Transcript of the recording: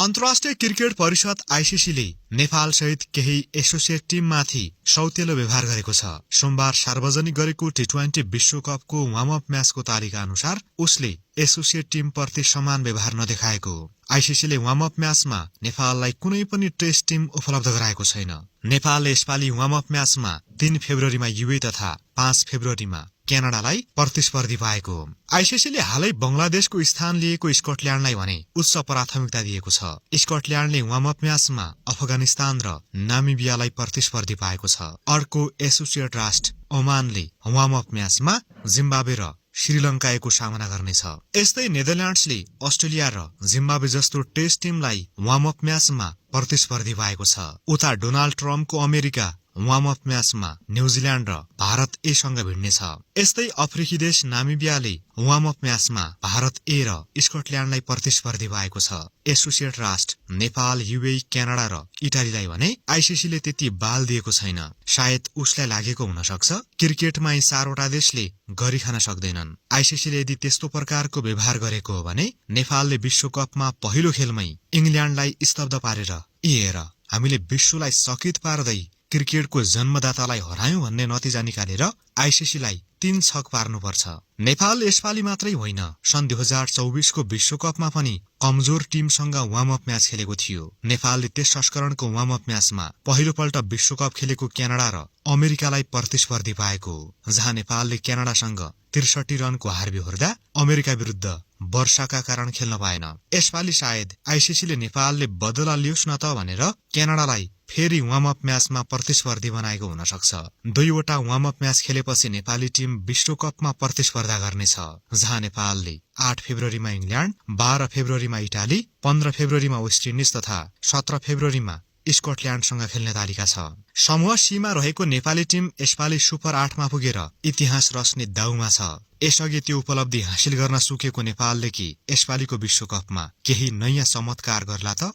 अन्तर्राष्ट्रिय क्रिकेट परिषद आईसीसीले नेपाल सहित केही एसोसिएट टिममाथि सौतेलो व्यवहार गरेको छ। सोमबार सार्वजनिक गरेको टी20 विश्वकपको वार्म अप म्याचको तालिका अनुसार उसले एसोसिएट टिमप्रति समान व्यवहार नदेखाएको। आईसीसीले वार्म अप म्याचमा नेपाललाई कुनै पनि टेस्ट टिम उपलब्ध गराएको छैन। नेपालले यसपालि वार्म अप म्याचमा 3 फेब्रुअरीमा युए तथा 5 फेब्रुअरीमा क्यानाडालाई प्रतिस्पर्धी पाएको। आईसीसीले हालै बंगलादेशको स्थान लिएको स्कटल्याण्डलाई भने उच्च प्राथमिकता दिएको छ। स्कटल्याण्डले वार्म अप म्याचमा अफगानिस्तान र नामिबियालाई प्रतिस्पर्धी पाएको छ। अर्को एसोसिएट राष्ट्र ओमानले वार्म अप म्याचमा जिम्बाब्वे र श्रीलंकाको सामना गर्नेछ। यस्तै नेदरल्याण्ड्सले अस्ट्रेलिया र जिम्बाब्वे जस्तो टेस्ट टिमलाई वार्म अप म्याचमा प्रतिस्पर्धी भएको छ। उता डोनाल्ड ट्रम्पको अमेरिका वार्म अप म्याचमा न्यूजील्याण्ड र भारत ए सँग भिड्नेछ। यस्तै अफ्रिकी देश नामिबियाले वार्म अप म्याचमा भारत ए र स्कटल्याण्डलाई प्रतिस्पर्धी भएको छ। एसोसिएट राष्ट्र नेपाल, युए, क्यानाडा र इटालीलाई भने आईसीसीले त्यति बाल दिएको छैन। सायद उसलाई लागेको हुन सक्छ क्रिकेटमा यी 4वटा देशले गरी खान सक्दैनन्। आईसीसीले यदि त्यस्तो प्रकारको व्यवहार गरेको हो भने नेपालले विश्वकपमा पहिलो खेलमै इंग्ल्याण्डलाई स्तब्ध पारेर हेर हामीले विश्वलाई चकित पार्दै क्रिकेटको जन्मदातालाई हरायौं भन्ने नतिजा निकालेर आईसीसीलाई 3 छक पार्नुपर्छ। नेपाल यसपालि मात्रै होइन, सन् 2024 को विश्वकपमा पनि कमजोर टिमसँग वार्म अप म्याच खेलेको थियो। नेपालले त्यस संस्करणको वार्म अप म्याचमा पहिलोपल्ट विश्वकप खेलेको क्यानाडा र अमेरिकालाई प्रतिस्पर्धी पाएको, जहाँ नेपालले क्यानाडासँग 63 रनको हार बेहोर्दा अमेरिका विरुद्ध वर्षाका कारण खेल्न पाएन। यसपालि सायद आईसीसीले नेपालले बदला लियोस् न त भनेर क्यानाडालाई फेरि वार्म अप म्याचमा प्रतिस्पर्धी बनाएको हुन सक्छ। 2वटा वार्म अप म्याच खेलेपछि नेपाली टिम विश्वकपमा प्रतिस्पर्धा गर्नेछ, जहाँ नेपालले 8 फेब्रुअरीमा इंग्ल्याण्ड, 12 फेब्रुअरीमा इटाली, 15 फेब्रुअरीमा वेस्ट इन्डिज तथा 17 फेब्रुअरीमा स्कटल्याण्डसँग खेल्ने तालिका छ। समूह सीमा रहेको नेपाली टिम यसपालि सुपर 8 मा पुगेर इतिहास रच्ने दाउमा छ। यसअघि त्यो उपलब्धि हासिल गर्न सकेको नेपालले कि यसपालिको विश्वकपमा केही नयाँ चमत्कार गर्ला त?